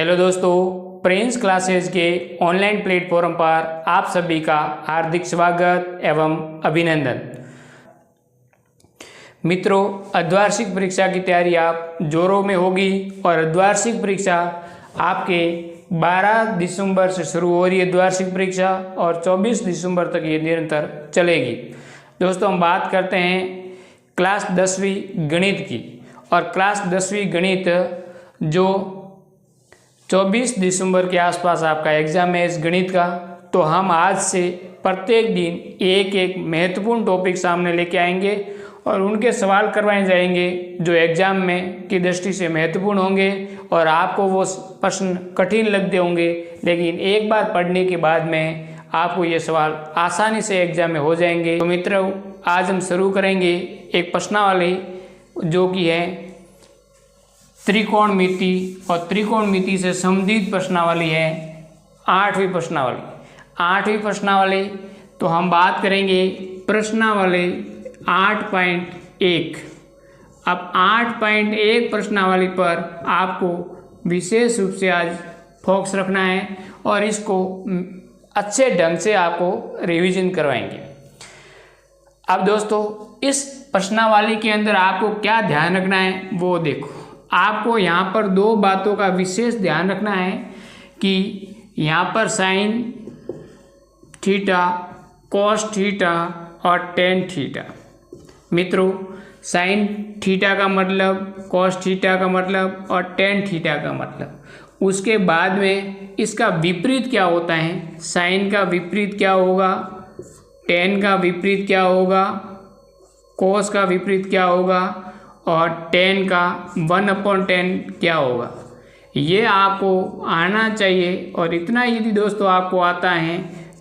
Hello दोस्तों, Prince classes के online platform पर आप सभी का हार्दिक स्वागत एवं अभिनंदन। मित्रों, अर्धवार्षिक परीक्षा की तैयारी आप जोरों में होगी और अर्धवार्षिक परीक्षा आपके 12 दिसंबर से शुरू हो रही है अर्धवार्षिक परीक्षा और 24 दिसंबर तक ये निरंतर चलेगी। दोस्तों, हम बात करते हैं क्लास 10वीं गणित की और क्लास 10वीं गणित जो 24 दिसंबर के आसपास आपका एग्ज़ाम है इस गणित का। तो हम आज से प्रत्येक दिन एक एक महत्वपूर्ण टॉपिक सामने लेके आएंगे और उनके सवाल करवाए जाएंगे जो एग्ज़ाम में की दृष्टि से महत्वपूर्ण होंगे और आपको वो प्रश्न कठिन लगते होंगे, लेकिन एक बार पढ़ने के बाद में आपको ये सवाल आसानी से एग्ज़ाम में हो जाएंगे। तो मित्रों, आज हम शुरू करेंगे एक प्रश्नावली जो कि है त्रिकोणमिति और त्रिकोणमिति से संबंधित प्रश्नावली है 8वीं प्रश्नावली। 8वीं प्रश्नावली तो हम बात करेंगे प्रश्नावली 8.1। अब 8.1 प्रश्नावली पर आपको विशेष रूप से आज फोकस रखना है और इसको अच्छे ढंग से आपको रिवीजन करवाएंगे। अब दोस्तों, इस प्रश्नावली के अंदर आपको क्या ध्यान रखना है वो देखो। आपको यहाँ पर दो बातों का विशेष ध्यान रखना है कि यहाँ पर साइन थीटा, कॉस थीटा और टेन थीटा। मित्रों, साइन थीटा का मतलब, कॉस थीटा का मतलब और टेन थीटा का मतलब, उसके बाद में इसका विपरीत क्या होता है। साइन का विपरीत क्या होगा, टेन का विपरीत क्या होगा, कॉस का विपरीत क्या होगा और टेन का 1/10 क्या होगा। ये आपको आना चाहिए और इतना यदि दोस्तों आपको आता है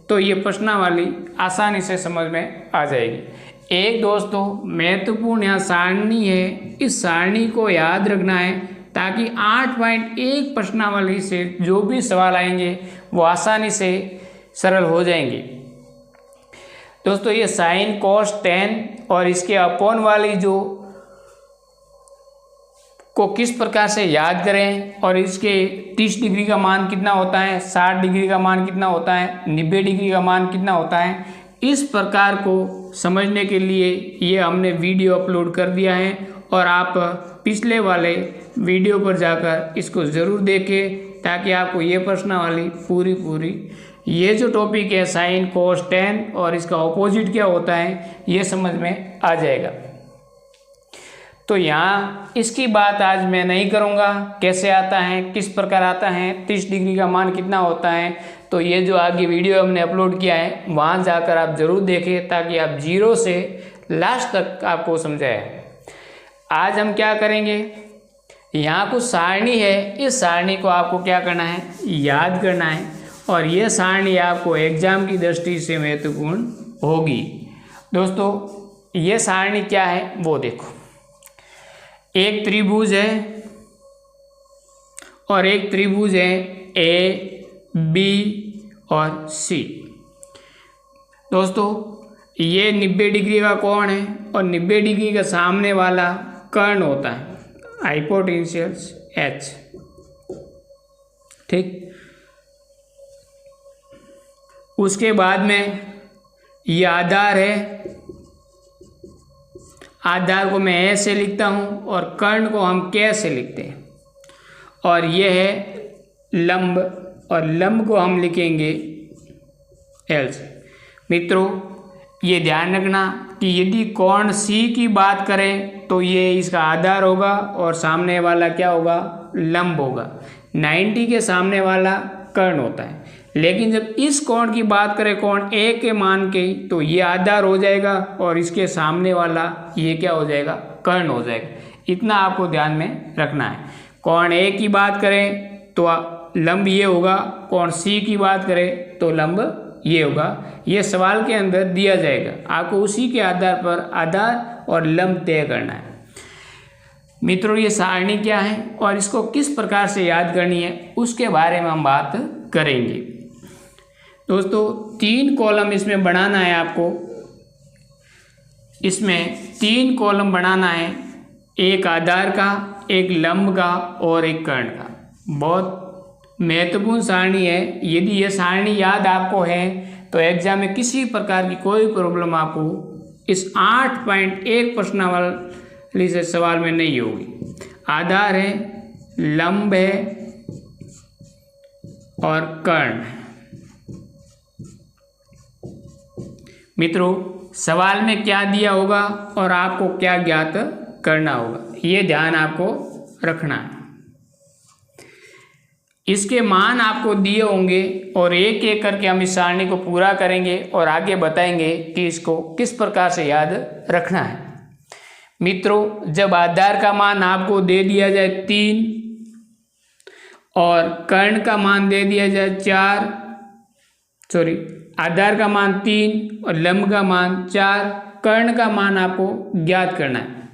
तो ये प्रश्नावली आसानी से समझ में आ जाएगी। एक दोस्तों महत्वपूर्ण यहाँ सारणी है, इस सारणी को याद रखना है ताकि 8.1 प्रश्नावली से जो भी सवाल आएंगे वो आसानी से सरल हो जाएंगे। दोस्तों, ये साइन कॉस टेन और इसके अपॉन वाली जो को किस प्रकार से याद करें और इसके 30 डिग्री का मान कितना होता है, 60 डिग्री का मान कितना होता है, 90 डिग्री का मान कितना होता है, इस प्रकार को समझने के लिए ये हमने वीडियो अपलोड कर दिया है और आप पिछले वाले वीडियो पर जाकर इसको ज़रूर देखें ताकि आपको ये प्रश्नावली पूरी ये जो टॉपिक है साइन कॉस टेन और इसका ऑपोजिट क्या होता है ये समझ में आ जाएगा। तो यहाँ इसकी बात आज मैं नहीं करूँगा, कैसे आता है, किस प्रकार आता है, 30 डिग्री का मान कितना होता है। तो ये जो आगे वीडियो हमने अपलोड किया है वहाँ जाकर आप ज़रूर देखें ताकि आप जीरो से लास्ट तक आपको समझाए। आज हम क्या करेंगे, यहाँ कुछ सारणी है, इस सारणी को आपको क्या करना है, याद करना है और ये सारणी आपको एग्जाम की दृष्टि से महत्वपूर्ण होगी। दोस्तों, ये सारणी क्या है वो देखो। एक त्रिभुज है और एक त्रिभुज है ए, बी और सी। दोस्तों, ये 90 डिग्री का कोण है और 90 डिग्री का सामने वाला कर्ण होता है, हाइपोटेन्यूस एच। ठीक, उसके बाद में ये आधार है, आधार को मैं ए से लिखता हूँ और कर्ण को हम के से लिखते हैं और ये है लंब और लंब को हम लिखेंगे एल से। मित्रों, ये ध्यान रखना कि यदि कोण सी की बात करें तो ये इसका आधार होगा और सामने वाला क्या होगा, लंब होगा। 90 के सामने वाला कर्ण होता है, लेकिन जब इस कोण की बात करें कोण ए के मान के, तो ये आधार हो जाएगा और इसके सामने वाला ये क्या हो जाएगा, कर्ण हो जाएगा। इतना आपको ध्यान में रखना है। कोण ए की बात करें तो लंब ये होगा, कोण सी की बात करें तो लंब ये होगा। ये सवाल के अंदर दिया जाएगा, आपको उसी के आधार पर आधार और लंब तय करना है। मित्रों, ये सारणी क्या है और इसको किस प्रकार से याद करनी है उसके बारे में हम बात करेंगे। दोस्तों, 3 कॉलम इसमें बनाना है आपको। इसमें 3 कॉलम बनाना है, एक आधार का, एक लंब का और एक कर्ण का। बहुत महत्वपूर्ण सारणी है। यदि यह सारणी याद आपको है तो एग्जाम में किसी प्रकार की कोई प्रॉब्लम आपको इस 8.1 प्रश्नावली से सवाल में नहीं होगी। आधार है, लंब है और कर्ण। मित्रों, सवाल में क्या दिया होगा और आपको क्या ज्ञात करना होगा, ये ध्यान आपको रखना है। इसके मान आपको दिए होंगे और एक एक करके हम इस सारणी को पूरा करेंगे और आगे बताएंगे कि इसको किस प्रकार से याद रखना है। मित्रों, जब आधार का मान आपको दे दिया जाए 3 और कर्ण का मान दे दिया जाए 4, आधार का मान 3 और लंब का मान 4, कर्ण का मान आपको ज्ञात करना है।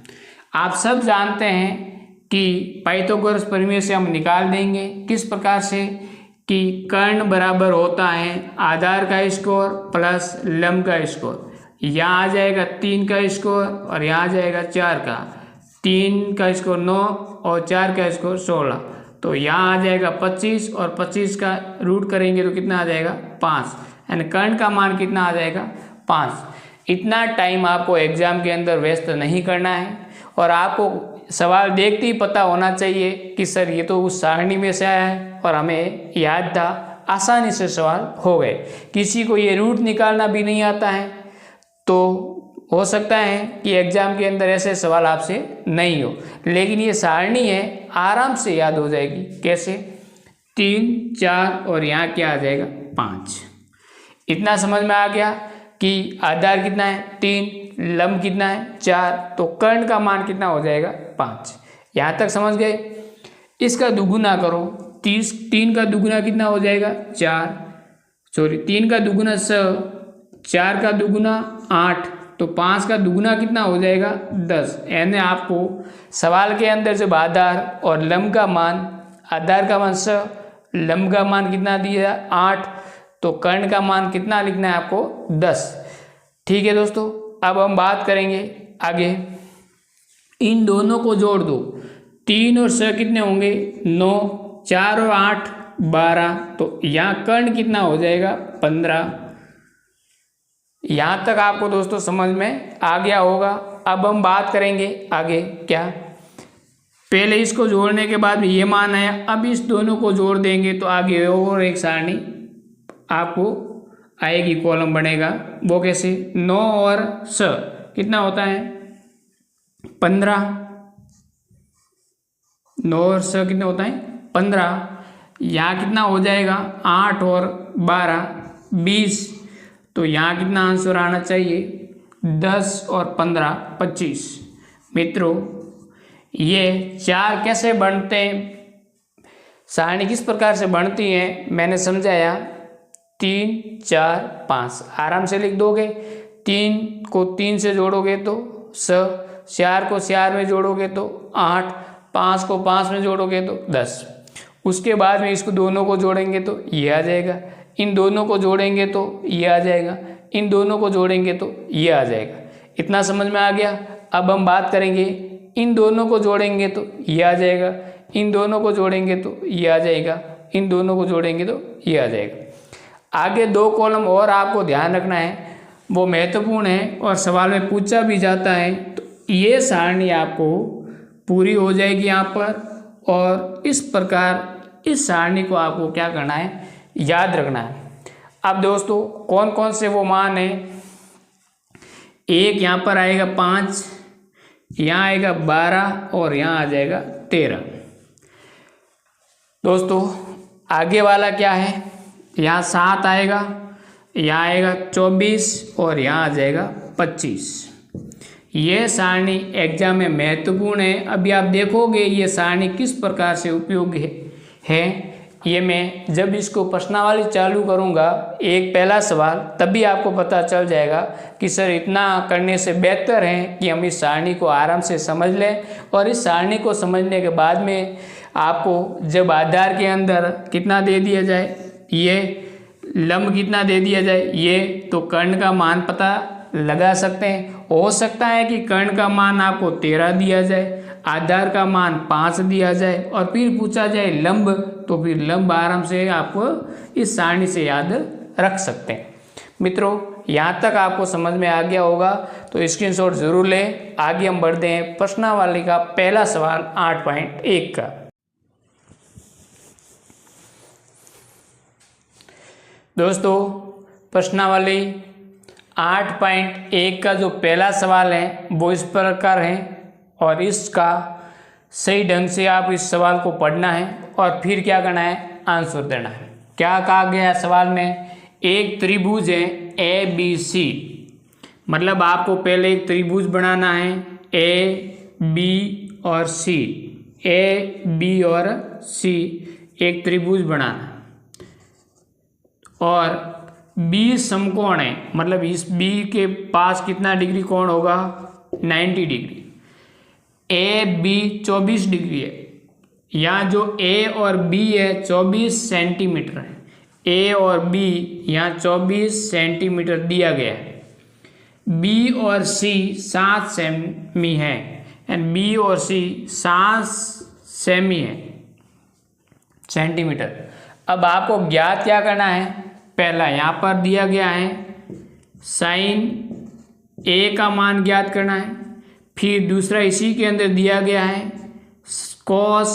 आप सब जानते हैं कि पाइथागोरस प्रमेय से हम निकाल देंगे किस प्रकार से कि कर्ण बराबर होता है आधार का स्कोर प्लस लंब का स्कोर। यहाँ आ जाएगा 3 का स्कोर और यहाँ आ जाएगा 4 का। 3 का स्कोर 9 और 4 का स्कोर 16, तो यहाँ आ जाएगा 25 और 25 का रूट करेंगे तो कितना आ जाएगा 5, यानी कर्ण का मान कितना आ जाएगा 5। इतना टाइम आपको एग्जाम के अंदर व्यस्त नहीं करना है और आपको सवाल देखते ही पता होना चाहिए कि सर ये तो उस सारणी में से आया है और हमें याद था, आसानी से सवाल हो गए। किसी को ये रूट निकालना भी नहीं आता है तो हो सकता है कि एग्जाम के अंदर ऐसे सवाल आपसे नहीं हो, लेकिन ये सारणी है, आराम से याद हो जाएगी। कैसे? 3, 4 और यहाँ क्या आ जाएगा 5। इतना समझ में आ गया कि आधार कितना है 3, लंब कितना है 4, तो कर्ण का मान कितना हो जाएगा 5। यहाँ तक समझ गए? इसका दुगुना करो, 3 का दुगुना कितना हो जाएगा 3 का दुगुना 6, 4 का दुगुना 8, तो 5 का दुगुना कितना हो जाएगा 10। यानी आपको सवाल के अंदर जब आधार और लंब का मान, आधार का मान 6, लंब का मान कितना दिया 8, तो कर्ण का मान कितना लिखना है आपको 10। ठीक है दोस्तों, अब हम बात करेंगे आगे। इन दोनों को जोड़ दो, 3 और 6 कितने होंगे 9, 4 और 8 12, तो यहाँ कर्ण कितना हो जाएगा 15। यहाँ तक आपको दोस्तों समझ में आ गया होगा। अब हम बात करेंगे आगे क्या, पहले इसको जोड़ने के बाद ये मान आया, अब इस दोनों को जोड़ देंगे तो आगे और एक सारणी आपको आएगी, कॉलम बनेगा। वो कैसे? 9 और 6 कितना होता है 15, 9 और 6 कितना होता है 15। यहाँ कितना हो जाएगा 8 और 12 20, तो यहाँ कितना आंसर आना चाहिए 10 और 15 25। मित्रों, ये 4 कैसे बनते हैं, सारणी किस प्रकार से बनती है मैंने समझाया। 3, 4, 5 आराम से लिख दोगे। 3 को 3 से जोड़ोगे तो 6, 4 को 4 में जोड़ोगे तो 8, 5 को 5 में जोड़ोगे तो 10। उसके बाद में इसको दोनों को जोड़ेंगे तो ये आ जाएगा, इन दोनों को जोड़ेंगे तो ये आ जाएगा, इन दोनों को जोड़ेंगे तो ये आ जाएगा। इतना समझ में आ गया। अब हम बात करेंगे, इन दोनों को जोड़ेंगे तो ये आ जाएगा, इन दोनों को जोड़ेंगे तो ये आ जाएगा, इन दोनों को जोड़ेंगे तो ये आ जाएगा। आगे 2 कॉलम और आपको ध्यान रखना है, वो महत्वपूर्ण है और सवाल में पूछा भी जाता है। तो ये सारणी आपको पूरी हो जाएगी यहाँ पर, और इस प्रकार इस सारणी को आपको क्या करना है, याद रखना है। अब दोस्तों, कौन कौन से वो मान हैं, एक यहाँ पर आएगा 5, यहाँ आएगा 12 और यहाँ आ जाएगा 13। दोस्तों, आगे वाला क्या है, यहाँ 7 आएगा, यहाँ आएगा 24 और यहाँ आ जाएगा 25। ये सारणी एग्जाम में महत्वपूर्ण है। अभी आप देखोगे ये सारणी किस प्रकार से उपयोगी है। ये मैं जब इसको प्रश्नावली चालू करूँगा, एक पहला सवाल, तभी आपको पता चल जाएगा कि सर इतना करने से बेहतर है कि हम इस सारणी को आराम से समझ लें। और इस सारणी को समझने के बाद में आपको जब आधार के अंदर कितना दे दिया जाए, ये लंब कितना दे दिया जाए, ये तो कर्ण का मान पता लगा सकते हैं। हो सकता है कि कर्ण का मान आपको 13 दिया जाए, आधार का मान 5 दिया जाए और फिर पूछा जाए लंब, तो फिर लंब आराम से आपको इस सारणी से याद रख सकते हैं। मित्रों, यहाँ तक आपको समझ में आ गया होगा तो स्क्रीनशॉट जरूर लें। आगे हम बढ़ते हैं प्रश्नावली का पहला सवाल 8.1 का। दोस्तों, प्रश्नावली 8.1 का जो पहला सवाल है वो इस प्रकार है और इसका सही ढंग से आप इस सवाल को पढ़ना है और फिर क्या करना है, आंसर देना है। क्या कहा गया है सवाल में, एक त्रिभुज है ए बी सी, मतलब आपको पहले एक त्रिभुज बनाना है ए बी और सी, ए बी और सी एक त्रिभुज बनाना है और बी समकोण है, मतलब इस बी के पास कितना डिग्री कोण होगा, 90 डिग्री। ए बी 24 डिग्री है, यहाँ जो ए और बी है 24 सेंटीमीटर है, ए और बी यहाँ 24 सेंटीमीटर दिया गया है। बी और सी 7 सेमी है एंड बी और सी 7 सेमी है सेंटीमीटर। अब आपको ज्ञात क्या करना है, पहला यहाँ पर दिया गया है साइन ए का मान ज्ञात करना है, फिर दूसरा इसी के अंदर दिया गया है कॉस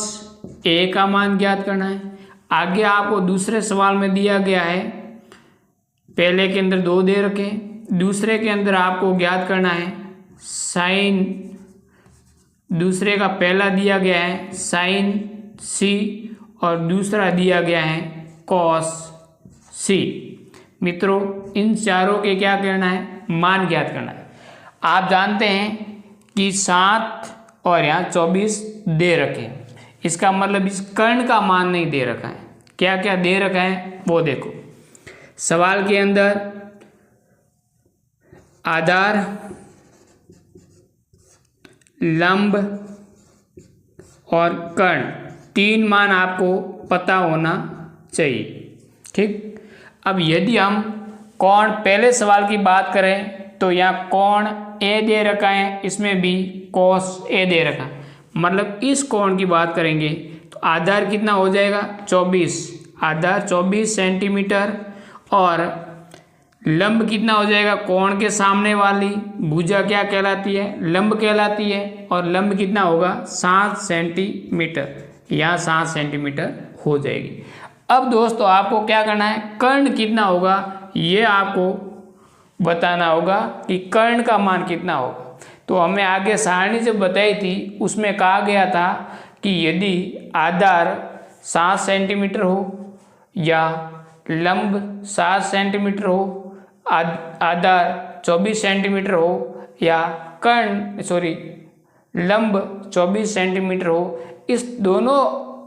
ए का मान ज्ञात करना है। आगे आपको दूसरे सवाल में दिया गया है, पहले के अंदर 2 दे रखे, दूसरे के अंदर आपको ज्ञात करना है साइन, दूसरे का पहला दिया गया है साइन सी और दूसरा दिया गया है कॉस सी। मित्रों, इन चारों के क्या करना है, मान ज्ञात करना है। आप जानते हैं कि 7 और यहाँ 24 दे रखे, इसका मतलब इस कर्ण का मान नहीं दे रखा है। क्या क्या दे रखा है वो देखो, सवाल के अंदर आधार, लंब और कर्ण 3 मान आपको पता होना चाहिए। ठीक, अब यदि हम कोण, पहले सवाल की बात करें तो यहाँ कोण ए दे रखा है, इसमें भी कॉस ए दे रखा है, मतलब इस कोण की बात करेंगे तो आधार कितना हो जाएगा 24, आधार 24 सेंटीमीटर और लंब कितना हो जाएगा, कोण के सामने वाली भुजा क्या कहलाती है, लंब कहलाती है और लंब कितना होगा 7 सेंटीमीटर, यहाँ 7 सेंटीमीटर हो जाएगी। अब दोस्तों आपको क्या करना है, कर्ण कितना होगा ये आपको बताना होगा कि कर्ण का मान कितना होगा। तो हमें आगे सारणी जब बताई थी उसमें कहा गया था कि यदि आधार 7 सेंटीमीटर हो या लंब 7 सेंटीमीटर हो, आधार 24 सेंटीमीटर हो या लंब 24 सेंटीमीटर हो, इस दोनों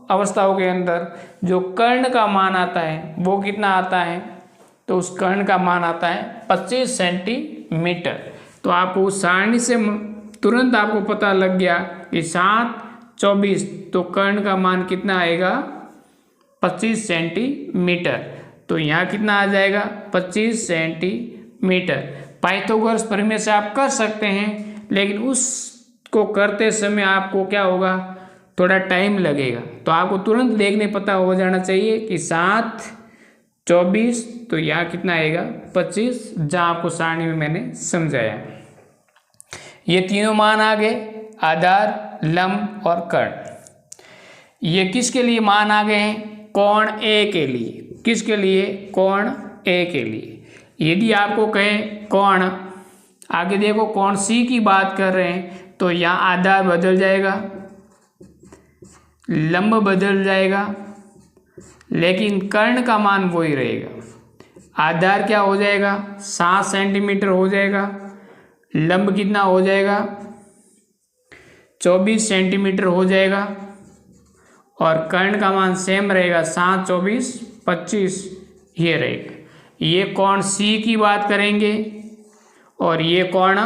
अवस्थाओं के अंदर जो कर्ण का मान आता है वो कितना आता है, तो उस कर्ण का मान आता है 25 सेंटीमीटर। तो आपको उस सारणी से तुरंत आपको पता लग गया कि 7 24, तो कर्ण का मान कितना आएगा 25 सेंटीमीटर। तो यहाँ कितना आ जाएगा 25 सेंटीमीटर। पाइथागोरस प्रमेय से आप कर सकते हैं, लेकिन उसको करते समय आपको क्या होगा, थोड़ा टाइम लगेगा। तो आपको तुरंत देखने पता हो जाना चाहिए कि 7 24, तो यहाँ कितना आएगा 25, जहाँ आपको सारणी में मैंने समझाया। ये तीनों मान आ गए, आधार, लंब और कर्ण। ये किसके लिए मान आ गए हैं, कोण ए के लिए। किसके लिए, कोण ए के लिए। यदि आपको कहें कोण, आगे देखो कोण सी की बात कर रहे हैं तो यहाँ आधार बदल जाएगा, लंब बदल जाएगा, लेकिन कर्ण का मान वही रहेगा। आधार क्या हो जाएगा 7 सेंटीमीटर हो जाएगा, लंब कितना हो जाएगा 24 सेंटीमीटर हो जाएगा और कर्ण का मान सेम रहेगा 7 24 25 ये रहेगा। ये कोण सी की बात करेंगे और ये कोण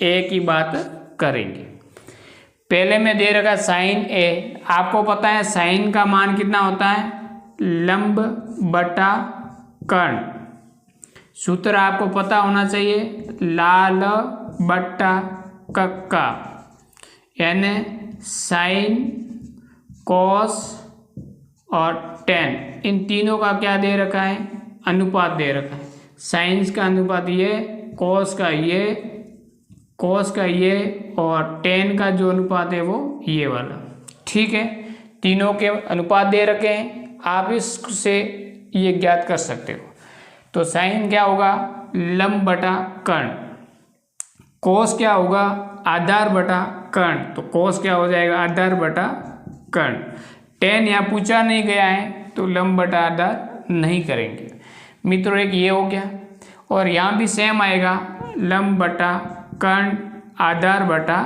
ए की बात करेंगे। पहले में दे रखा साइन ए, आपको पता है साइन का मान कितना होता है, लंब बटा कर्ण। सूत्र आपको पता होना चाहिए, लाल बट्टा कक्का। यानी साइन, कॉस और टेन, इन तीनों का क्या दे रखा है, अनुपात दे रखा है। साइंस का अनुपात ये, कॉस का ये और टेन का जो अनुपात है वो ये वाला। ठीक है, तीनों के अनुपात दे रखे हैं, आप इससे ये ज्ञात कर सकते हो। तो साइन क्या होगा, लंब बटा कर्ण। कोस क्या होगा, आधार बटा कर्ण। तो कोस क्या हो जाएगा, आधार बटा कर्ण। टेन यहाँ पूछा नहीं गया है तो लंब बटा आधार नहीं करेंगे। मित्रों एक ये हो गया, और यहाँ भी सेम आएगा, लंब बटा कर्ण, आधार बटा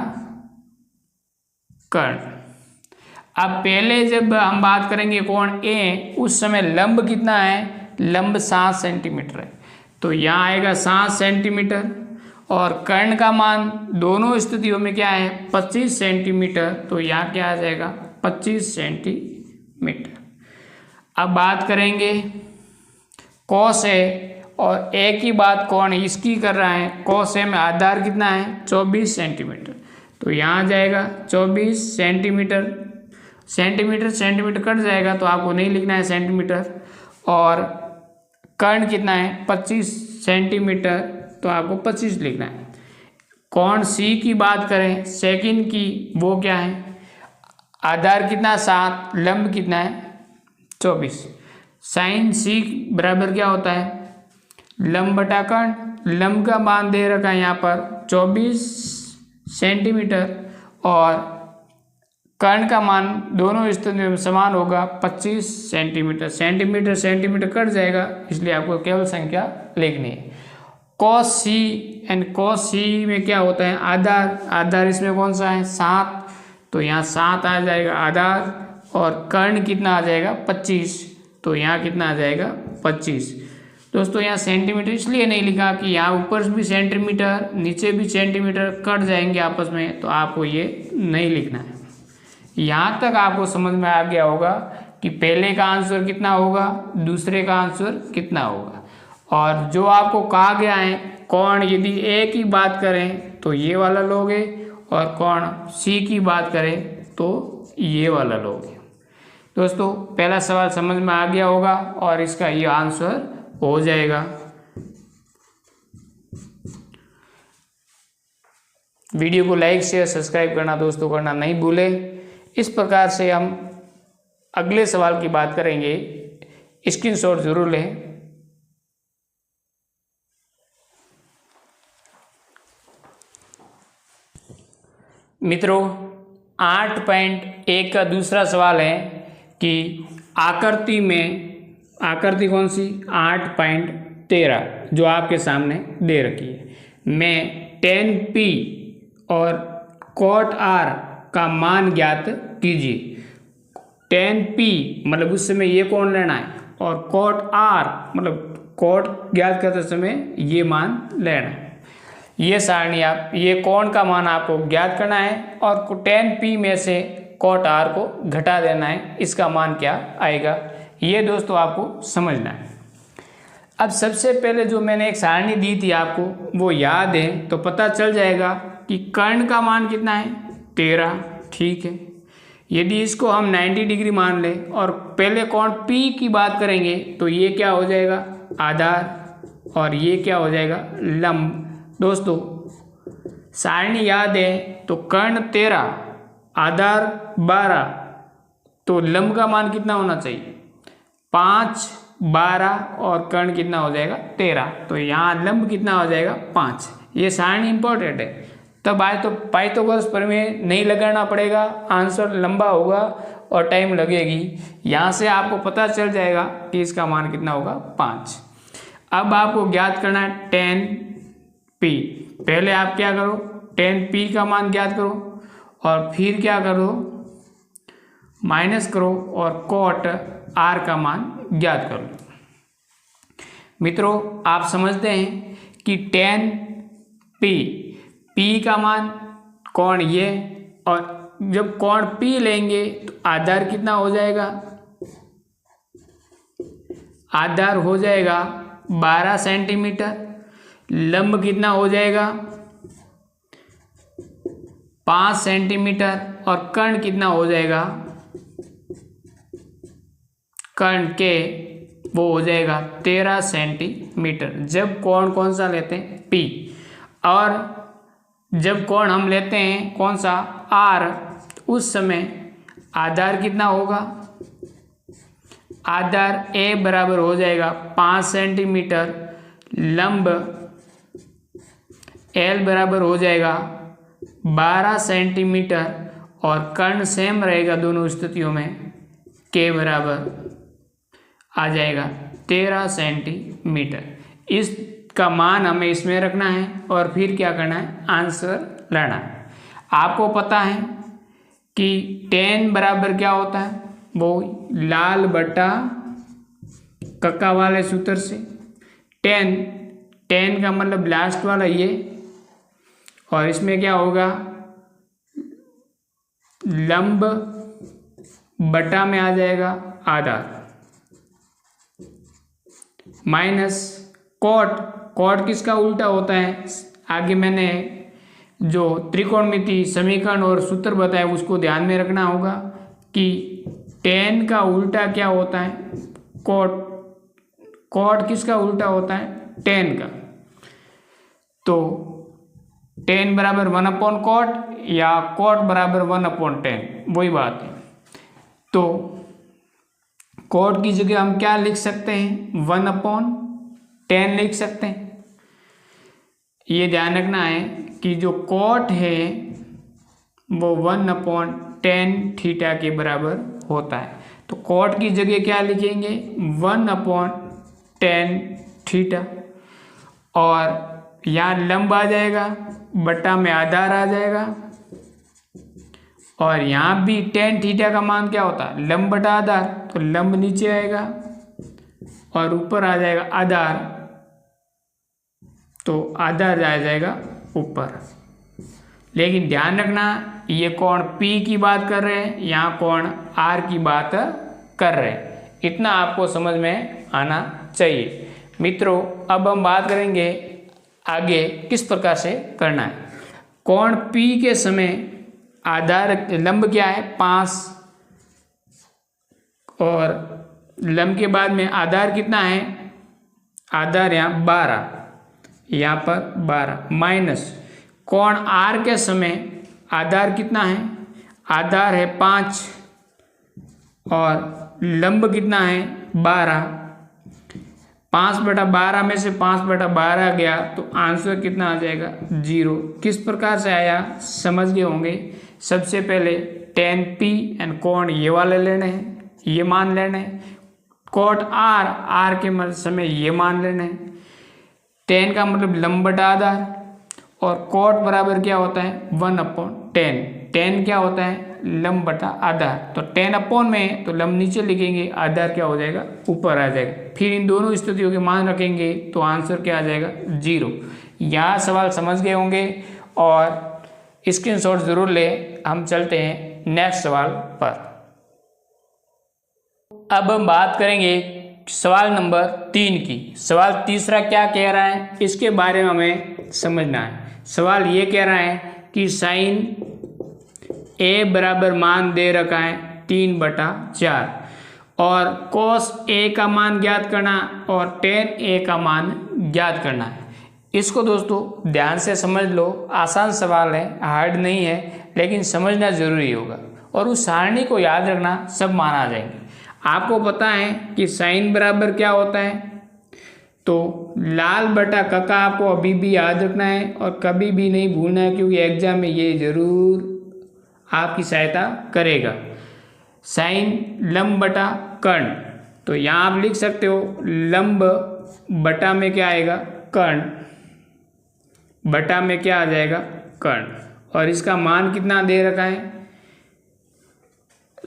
कर्ण। अब पहले जब हम बात करेंगे कोण ए, उस समय लंब कितना है, लंब 7 सेंटीमीटर है, तो यहाँ आएगा 7 सेंटीमीटर, और कर्ण का मान दोनों स्थितियों में क्या है, 25 सेंटीमीटर, तो यहाँ क्या आ जाएगा, 25 सेंटीमीटर। अब बात करेंगे कॉस है, और एक ही बात कौन इसकी कर रहा है, कॉस ए में आधार कितना है, 24 सेंटीमीटर, तो यहाँ जाएगा 24 सेंटीमीटर। सेंटीमीटर कट जाएगा तो आपको नहीं लिखना है सेंटीमीटर, और कर्ण कितना है, 25 सेंटीमीटर, तो आपको 25 लिखना है। कोण सी की बात करें, सेकंड की, वो क्या है, आधार कितना 7, लंब कितना है 24। साइन सी बराबर क्या होता है, लंब बटा कर्ण। लंब का मान दे रखा है यहाँ पर 24 सेंटीमीटर, और कर्ण का मान दोनों स्थितियों में समान होगा 25 सेंटीमीटर। सेंटीमीटर कट जाएगा, इसलिए आपको केवल संख्या लिखनी है। कॉस सी एंड कॉस सी में क्या होता है, आधार इसमें कौन सा है, 7, तो यहाँ 7 आ जाएगा आधार, और कर्ण कितना आ जाएगा 25, तो यहाँ कितना आ जाएगा 25। दोस्तों यहाँ सेंटीमीटर इसलिए नहीं लिखा कि यहाँ ऊपर भी सेंटीमीटर नीचे भी सेंटीमीटर कट जाएंगे आपस में, तो आपको ये नहीं लिखना है। यहाँ तक आपको समझ में आ गया होगा कि पहले का आंसर कितना होगा, दूसरे का आंसर कितना होगा। और जो आपको कहा गया है कोण यदि ए की बात करें तो ये वाला लोगे, और कोण सी की बात करें तो ये वाला लोगे। दोस्तों पहला सवाल समझ में आ गया होगा, और इसका ये आंसर हो जाएगा। वीडियो को लाइक शेयर सब्सक्राइब करना दोस्तों करना नहीं भूले। इस प्रकार से हम अगले सवाल की बात करेंगे, स्क्रीनशॉट जरूर लें। मित्रों 8.1 का दूसरा सवाल है कि आकृति कौन सी, 8.13 जो आपके सामने दे रखी है, में tan P और cot R का मान ज्ञात कीजिए। tan P मतलब उस समय ये कोण लेना है, और cot R मतलब cot ज्ञात करते समय ये मान लेना है। ये सारणी ये कोण का मान आपको ज्ञात करना है, और tan P में से cot R को घटा देना है, इसका मान क्या आएगा, ये दोस्तों आपको समझना है। अब सबसे पहले जो मैंने एक सारणी दी थी आपको, वो याद है तो पता चल जाएगा कि कर्ण का मान कितना है, 13। ठीक है, यदि इसको हम 90 डिग्री मान लें और पहले कोण P की बात करेंगे तो ये क्या हो जाएगा, आधार, और ये क्या हो जाएगा, लंब। दोस्तों सारणी याद है तो कर्ण 13, आधार 12, तो लंब का मान कितना होना चाहिए, 5, 12, और कर्ण कितना हो जाएगा 13, तो यहाँ लंब कितना हो जाएगा 5। ये सारणी इंपॉर्टेंट है, तब आए तो पाइथागोरस प्रमेय नहीं लगाना पड़ेगा, आंसर लंबा होगा और टाइम लगेगी। यहाँ से आपको पता चल जाएगा कि इसका मान कितना होगा, 5। अब आपको ज्ञात करना है tan P। पहले आप क्या करो, tan P का मान ज्ञात करो, और फिर क्या करो, माइनस करो, और cot R का मान ज्ञात करो। मित्रों आप समझते हैं कि tan P का मान कोण ये, और जब कोण P लेंगे तो आधार कितना हो जाएगा, आधार हो जाएगा 12 सेंटीमीटर, लंब कितना हो जाएगा 5 सेंटीमीटर और कर्ण कितना हो जाएगा, कर्ण के वो हो जाएगा 13 सेंटीमीटर। जब कोण कौन सा लेते हैं, P, और जब कोण हम लेते हैं कौन सा, R, उस समय आधार कितना होगा, आधार A बराबर हो जाएगा 5 सेंटीमीटर, लंब L बराबर हो जाएगा 12 सेंटीमीटर और कर्ण सेम रहेगा दोनों स्थितियों में, K बराबर आ जाएगा 13 सेंटीमीटर। इसका मान हमें इसमें रखना है और फिर क्या करना है, आंसर लाना है। आपको पता है कि tan बराबर क्या होता है, वो लाल बटा कक्का वाले सूत्र से, tan का मतलब लास्ट वाला ये, और इसमें क्या होगा, लंब बटा में आ जाएगा आधार, माइनस कॉट किसका उल्टा होता है, आगे मैंने जो त्रिकोणमिति समीकरण और सूत्र बताया उसको ध्यान में रखना होगा कि tan का उल्टा क्या होता है, कॉट किसका उल्टा होता है, tan का। तो tan बराबर 1/cot या cot बराबर 1/tan, वही बात है। तो cot की जगह हम क्या लिख सकते हैं, 1/tan लिख सकते हैं। ये ध्यान रखना है कि जो cot है वो 1/tan थीटा के बराबर होता है। तो cot की जगह क्या लिखेंगे, 1/tan थीटा, और यहाँ लंब आ जाएगा, बटा में आधार आ जाएगा, और यहाँ भी tan थीटा का मान क्या होता है, लंब बटा आधार, तो लंब नीचे आएगा और ऊपर आ जाएगा आधार, तो आधार आ जाएगा ऊपर। लेकिन ध्यान रखना ये कोण P की बात कर रहे हैं, यहाँ कोण R की बात कर रहे हैं, इतना आपको समझ में आना चाहिए। मित्रों अब हम बात करेंगे आगे किस प्रकार से करना है। कोण P के समय आधार लंब क्या है 5, और लंब के बाद में आधार कितना है, आधार यहाँ 12, यहाँ पर 12, माइनस कोण R के समय आधार कितना है, आधार है 5 और लंब कितना है 12, 5/12 में से 5/12 गया तो आंसर कितना आ जाएगा 0। किस प्रकार से आया समझ गए होंगे। सबसे पहले tan P एंड कोण ये वाले लेने हैं, ये मान लेने हैं, cot R के समय ये मान लेने हैं, tan का मतलब लंब बटा आधार, और cot बराबर क्या होता है 1/tan, tan क्या होता है लंब बटा आधार, तो tan में तो लंब नीचे लिखेंगे, आधार क्या हो जाएगा ऊपर आ जाएगा। फिर इन दोनों स्थितियों के मान रखेंगे तो आंसर क्या आ जाएगा 0। यहाँ सवाल समझ गए होंगे और स्क्रीनशॉट जरूर ले। हम चलते हैं नेक्स्ट सवाल पर। अब हम बात करेंगे सवाल नंबर 3 की। सवाल तीसरा क्या कह रहा है इसके बारे में हमें समझना है। सवाल ये कह रहा है कि साइन A बराबर मान दे रखा है 3/4 और cos A का मान ज्ञात करना और tan A का मान ज्ञात करना है। इसको दोस्तों ध्यान से समझ लो, आसान सवाल है, हार्ड नहीं है, लेकिन समझना जरूरी होगा और उस सारणी को याद रखना, सब मान आ जाएंगे। आपको पता है कि साइन बराबर क्या होता है, तो लाल बटा कका आपको अभी भी याद रखना है और कभी भी नहीं भूलना है, क्योंकि एग्जाम में ये जरूर आपकी सहायता करेगा। साइन लंब बटा कर्ण, तो यहाँ आप लिख सकते हो लंब बटा में क्या आएगा कर्ण, बटा में क्या आ जाएगा कर्ण, और इसका मान कितना दे रखा है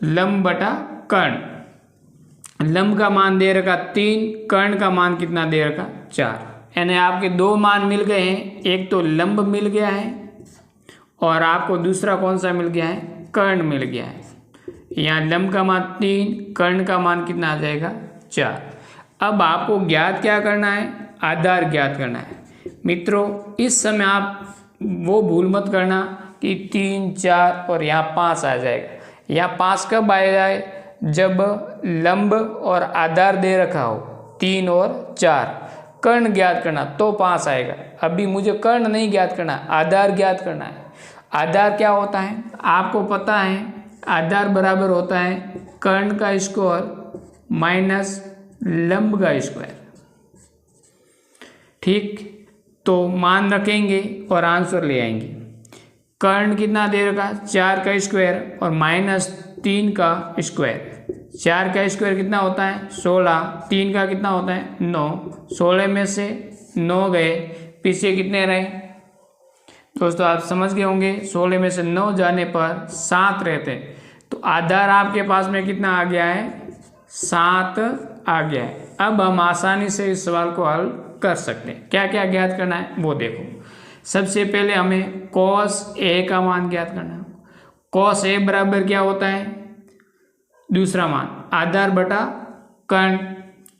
लंब बटा कर्ण। लंब का मान दे रखा 3, कर्ण का मान कितना दे रखा 4, यानी आपके दो मान मिल गए हैं, एक तो लंब मिल गया है और आपको दूसरा कौन सा मिल गया है कर्ण मिल गया है। यहाँ लंब का मान 3, कर्ण का मान कितना आ जाएगा 4। अब आपको ज्ञात क्या करना है, आधार ज्ञात करना है। मित्रों इस समय आप वो भूल मत करना कि 3, 4 और यहाँ 5 आ जाएगा। यहाँ 5 कब आ जाए, जब लंब और आधार दे रखा हो 3 और 4, कर्ण ज्ञात करना तो 5 आएगा। अभी मुझे कर्ण नहीं ज्ञात करना, आधार ज्ञात करना है। आधार क्या होता है आपको पता है, आधार बराबर होता है कर्ण का स्क्वायर माइनस लंब का स्क्वायर। ठीक, तो मान रखेंगे और आंसर ले आएंगे। कर्ण कितना दे रखा, 4 का स्क्वायर और माइनस 3 का स्क्वायर। 4 का स्क्वायर कितना होता है 16, 3 का कितना होता है 9, 16 में से 9 गए, पीछे कितने रहे दोस्तों आप समझ गए होंगे, 16 में से 9 जाने पर 7 रहते। तो आधार आपके पास में कितना आ गया है, 7 आ गया है। अब हम आसानी से इस सवाल को हल कर सकते हैं। क्या क्या ज्ञात करना है वो देखो। सबसे पहले हमें cos A का मान ज्ञात करना है। cos A बराबर क्या होता है, दूसरा मान आधार बटा कर्ण,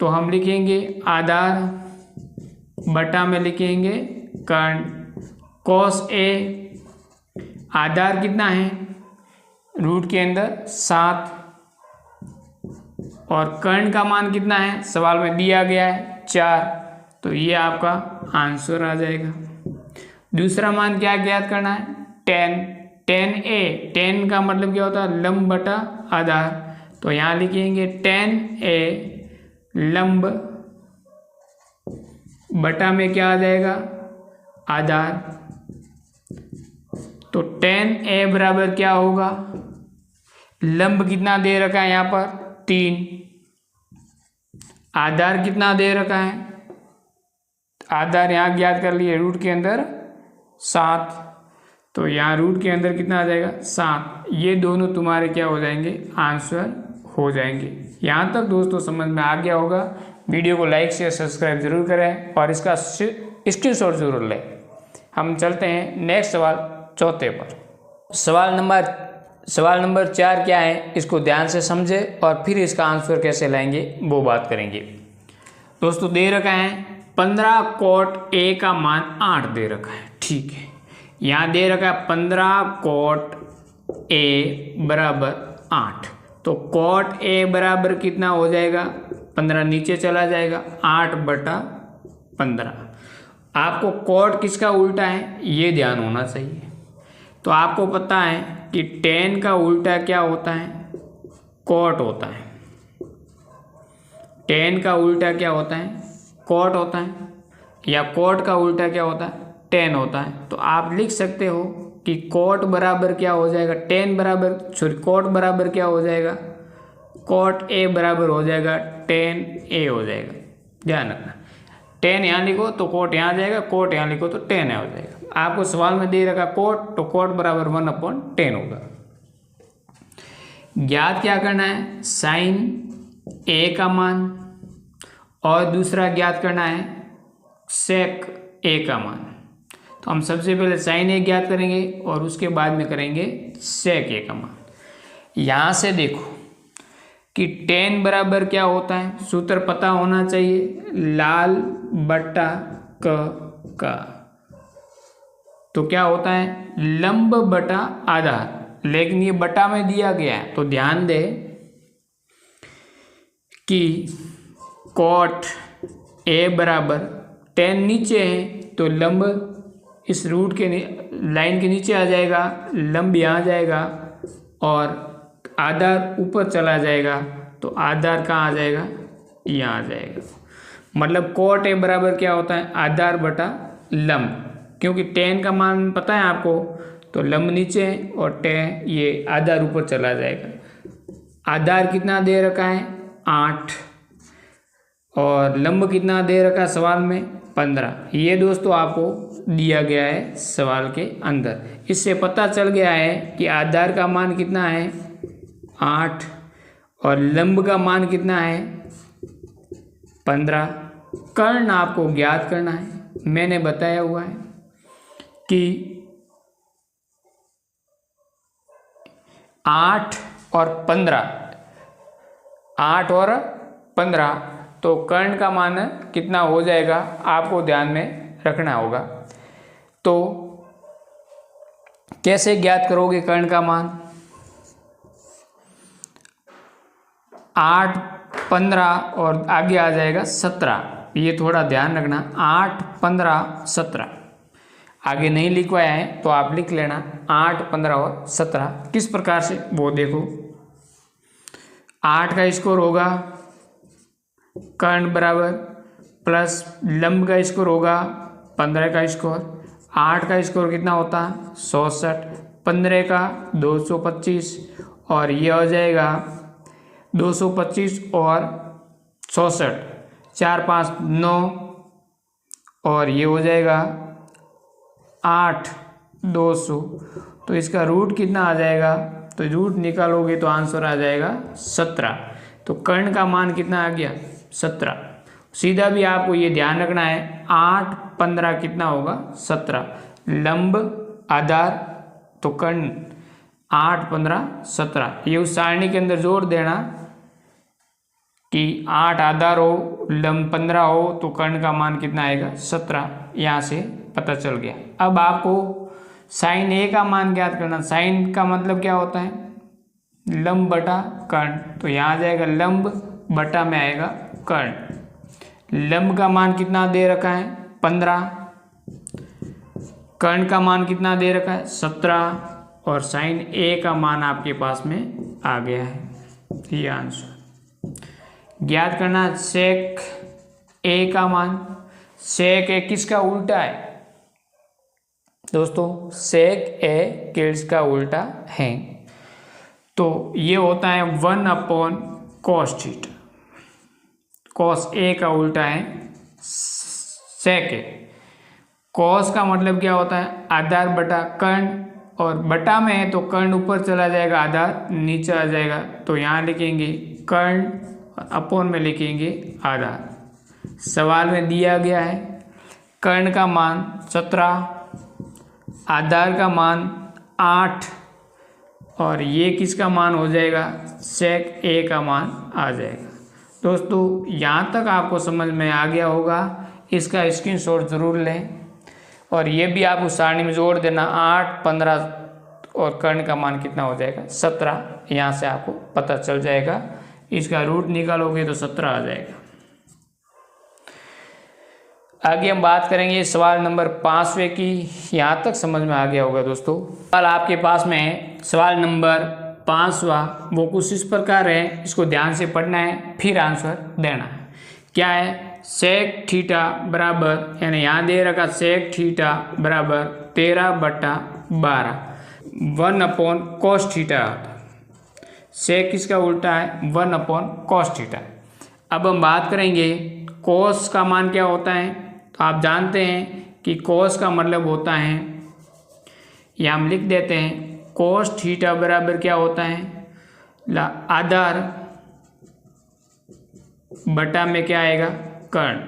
तो हम लिखेंगे आधार बटा में लिखेंगे कर्ण। cos A आधार कितना है, रूट के अंदर 7 और कर्ण का मान कितना है सवाल में दिया गया है 4, तो ये आपका आंसर आ जाएगा। दूसरा मान क्या ज्ञात करना है, 10 A, 10 का मतलब क्या होता है लंब बटा आधार, तो यहाँ लिखेंगे 10 A लंब बटा में क्या आ जाएगा आधार, तो 10 A बराबर क्या होगा, लंब कितना दे रखा है यहाँ पर 3, आधार कितना दे रखा है, आधार यहाँ ज्ञात कर लिए रूट के अंदर 7, तो यहाँ रूट के अंदर कितना आ जाएगा 7। ये दोनों तुम्हारे क्या हो जाएंगे आंसर हो जाएंगे। यहाँ तक दोस्तों समझ में आ गया होगा। वीडियो को लाइक शेयर सब्सक्राइब जरूर करें और इसका स्क्रीनशॉट जरूर लें। हम चलते हैं नेक्स्ट सवाल चौथे पर। सवाल नंबर 4 क्या है, इसको ध्यान से समझे और फिर इसका आंसर कैसे लाएंगे वो बात करेंगे। दोस्तों दे रखा है 15 cot A का मान 8 दे रखा है। ठीक है, यहाँ दे रखा है 15 cot A बराबर 8, तो cot A बराबर कितना हो जाएगा, 15 नीचे चला जाएगा, 8 बटा 15। आपको cot किसका उल्टा है ये ध्यान होना चाहिए। तो आपको पता है कि tan का उल्टा क्या होता है, cot होता है। tan का उल्टा क्या होता है, cot होता है, या cot का उल्टा क्या होता है, tan होता है। तो आप लिख सकते हो कि cot बराबर क्या हो जाएगा, cot बराबर क्या हो जाएगा, cot A बराबर हो जाएगा tan A हो जाएगा। ध्यान रखना, tan यहाँ लिखो तो cot यहाँ जाएगा, cot यहाँ लिखो तो tan यहाँ हो जाएगा। आपको सवाल में दे रखा cot, तो cot बराबर 1/10 होगा। ज्ञात क्या करना है, sin A का मान, और दूसरा ज्ञात करना है sec A का मान। तो हम सबसे पहले sin A ज्ञात करेंगे और उसके बाद में करेंगे sec A का मान। यहाँ से देखो कि tan बराबर क्या होता है, सूत्र पता होना चाहिए, लाल बटा का, तो क्या होता है लंब बटा आधार, लेकिन ये बटा में दिया गया है तो ध्यान दे कि cot A बराबर tan नीचे है तो लंब इस रूट के लाइन के नीचे आ जाएगा, लंब यहाँ जाएगा और आधार ऊपर चला जाएगा, तो आधार कहाँ आ जाएगा, यहाँ आ जाएगा। मतलब cot A बराबर क्या होता है आधार बटा लंब, क्योंकि tan का मान पता है आपको, तो लंब नीचे है और tan ये आधार ऊपर चला जाएगा। आधार कितना दे रखा है 8 और लंब कितना दे रखा है सवाल में 15। ये दोस्तों आपको दिया गया है सवाल के अंदर। इससे पता चल गया है कि आधार का मान कितना है 8 और लंब का मान कितना है 15। कर्ण आपको ज्ञात करना है, मैंने बताया हुआ है कि 8 और 15, तो कर्ण का मान कितना हो जाएगा आपको ध्यान में रखना होगा। तो कैसे ज्ञात करोगे कर्ण का मान? 8, 15 और आगे आ जाएगा 17, ये थोड़ा ध्यान रखना। 8, 15, 17 आगे नहीं लिखवाया है तो आप लिख लेना 8, 15 और 17। किस प्रकार से वो देखो। 8 का स्कोर होगा कर्ण बराबर प्लस लंब का स्कोर होगा 15 का स्कोर। 8 का स्कोर कितना होता है 64, 15 का 225 और ये हो जाएगा 225 और 64, 4, 5, 9 और ये हो जाएगा 8, 200। तो इसका रूट कितना आ जाएगा? तो रूट निकालोगे तो आंसर आ जाएगा 17। तो कर्ण का मान कितना आ गया 17। सीधा भी आपको ये ध्यान रखना है 8, 15 कितना होगा 17। लंब आधार तो कर्ण 8, 15, 17 ये उस सारणी के अंदर जोड़ देना कि 8 आधार हो लंब 15 हो तो कर्ण का मान कितना आएगा 17। यहाँ से पता चल गया। अब आपको साइन ए का मान ज्ञात करना। साइन का मतलब क्या होता है? लंब बटा कर्ण। तो यहाँ आ जाएगा लंब बटा में आएगा कर्ण। लंब का मान कितना दे रखा है 15, कर्ण का मान कितना दे रखा है 17 और साइन ए का मान आपके पास में आ गया है। ये आंसर ज्ञात करना सेक ए का मान। सेक ए किसका उल्टा है दोस्तों? सेक ए किसका उल्टा है? तो ये होता है 1/cos थीटा। कॉस ए का उल्टा है सेक ए। कॉस का मतलब क्या होता है? आधार बटा कर्ण, और बटा में है तो कर्ण ऊपर चला जाएगा, आधार नीचे आ जाएगा। तो यहाँ लिखेंगे कर्ण और अपोन में लिखेंगे आधार। सवाल में दिया गया है कर्ण का मान 17, आधार का मान 8 और ये किसका मान हो जाएगा? सेक ए का मान आ जाएगा। दोस्तों यहाँ तक आपको समझ में आ गया होगा। इसका स्क्रीनशॉट ज़रूर लें और ये भी आप उस सारणी में जोड़ देना 8, 15 और कर्ण का मान कितना हो जाएगा 17। यहाँ से आपको पता चल जाएगा। इसका रूट निकालोगे तो 17 आ जाएगा। आगे हम बात करेंगे सवाल नंबर 5वें की। यहाँ तक समझ में आ गया होगा दोस्तों। सवाल आपके पास में है सवाल नंबर 5वां, वो कुछ इस प्रकार है, इसको ध्यान से पढ़ना है फिर आंसर देना है। क्या है? सेक थीटा बराबर, यानी यहाँ दे रखा सेक थीटा बराबर 13/12 1/cos थीटा। सेक किसका उल्टा है? 1/cos theta. अब हम बात करेंगे कोस का मान क्या होता है। तो आप जानते हैं कि कोस का मतलब होता है, या हम लिख देते हैं कोस थीटा बराबर क्या होता है? आधार बटा में क्या आएगा? कर्ण।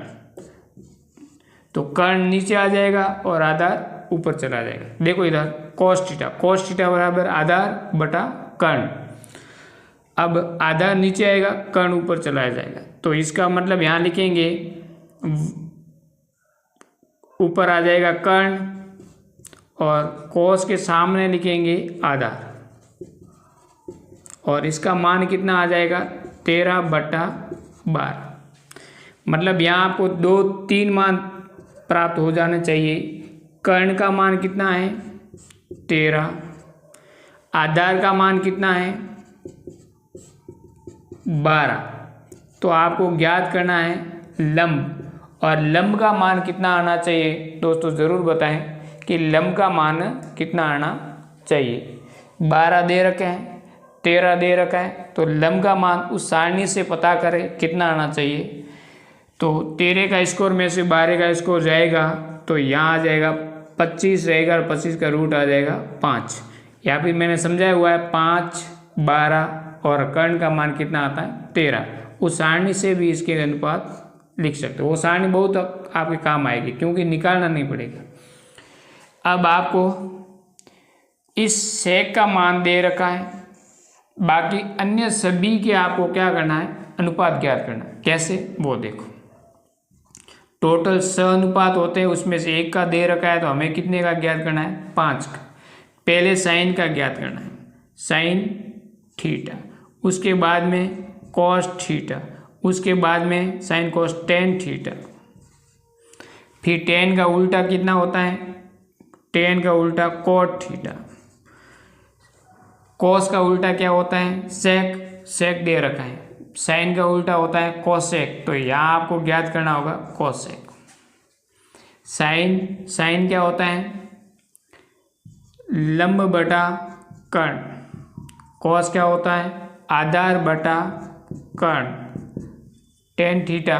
तो कर्ण नीचे आ जाएगा और आधार ऊपर चला जाएगा। देखो इधर कोस थीटा बराबर आधार बटा कर्ण। अब आधार नीचे आएगा, कर्ण ऊपर चला जाएगा। तो इसका मतलब यहाँ लिखेंगे ऊपर आ जाएगा कर्ण और कोस के सामने लिखेंगे आधार और इसका मान कितना आ जाएगा? 13/12। मतलब यहाँ आपको 2-3 मान प्राप्त हो जाने चाहिए। कर्ण का मान कितना है? 13। आधार का मान कितना है? 12। तो आपको ज्ञात करना है लंब, और लंब का मान कितना आना चाहिए दोस्तों? ज़रूर बताएं कि लंब का मान कितना आना चाहिए। 12 दे रखे हैं, 13 दे रखा है, तो लंब का मान उस सारणी से पता करें कितना आना चाहिए। तो 13 का स्कोर में से 12 का स्कोर जाएगा तो यहाँ आ जाएगा 25 रहेगा और 25 का रूट आ जाएगा 5। यहाँ पे मैंने समझाया हुआ है 5, 12 और कर्ण का मान कितना आता है? 13। उस सारणी से भी इसके अनुपात लिख सकते हो। वो सारणी बहुत आपके काम आएगी क्योंकि निकालना नहीं पड़ेगा। अब आपको इस सेक का मान दे रखा है, बाकी अन्य सभी के आपको क्या करना है? अनुपात ज्ञात करना है। कैसे? वो देखो। टोटल 6 अनुपात होते हैं, उसमें से 1 का दे रखा है तो हमें कितने का ज्ञात करना है? 5 का। पहले साइन का ज्ञात करना है, साइन थीटा, उसके बाद में कॉस थीटा, उसके बाद में साइन कॉस टेन थीटा। फिर टेन का उल्टा कितना होता है, टेन का उल्टा कॉट थीटा। कॉस का उल्टा क्या होता है, सेक, सेक दे रखा है। साइन का उल्टा होता है कोसेक, तो यहाँ आपको ज्ञात करना होगा कोसेक। साइन, साइन क्या होता है, लंब बटा कर्ण। कॉस क्या होता है, आधार बटा कर्ण। टेन थीटा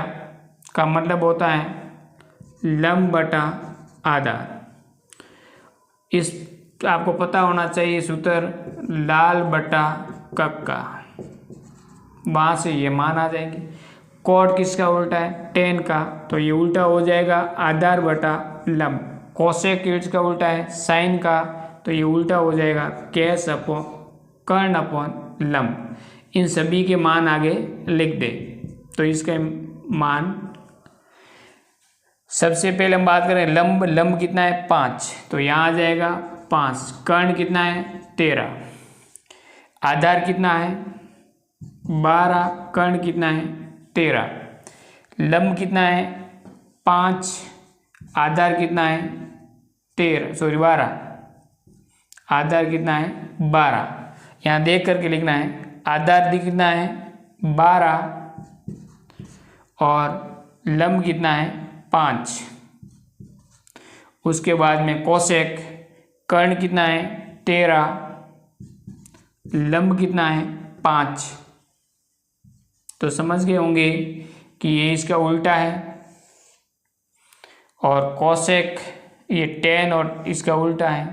का मतलब होता है लंब बटा आधार। इस आपको पता होना चाहिए सूत्र, लाल बटा कक्का, वहाँ से ये मान आ जाएंगे। कॉट किसका उल्टा है, टेन का, तो ये उल्टा हो जाएगा आधार बटा लंब। कोसेक किसका उल्टा है, साइन का, तो ये उल्टा हो जाएगा कैस अपॉन कर्ण अपॉन लंब। इन सभी के मान आगे लिख दे। तो इसका मान सबसे पहले हम बात करें लंब, लंब कितना है 5, तो यहाँ आ जाएगा 5। कर्ण कितना है 13, आधार कितना है 12, कर्ण कितना है 13, लंब कितना है 5, आधार कितना है 12, आधार कितना है 12। यहाँ देख करके लिखना है, आधार कितना है 12 और लंब कितना है 5। उसके बाद में कोसेक, कर्ण कितना है 13, लंब कितना है 5। तो समझ गए होंगे कि ये इसका उल्टा है, और कोसेक ये टेन और इसका उल्टा है,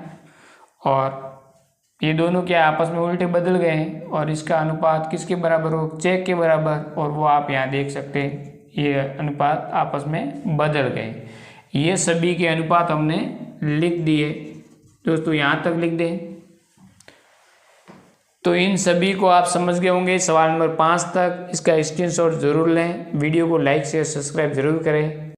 और ये दोनों क्या आपस में उल्टे बदल गए हैं, और इसका अनुपात किसके बराबर हो, चेक के बराबर। और वो आप यहाँ देख सकते हैं ये अनुपात आपस में बदल गए। ये सभी के अनुपात हमने लिख दिए दोस्तों, यहाँ तक लिख दें। तो इन सभी को आप समझ गए होंगे सवाल नंबर 5 तक। इसका स्क्रीनशॉट जरूर लें, वीडियो को लाइक शेयर सब्सक्राइब जरूर करें।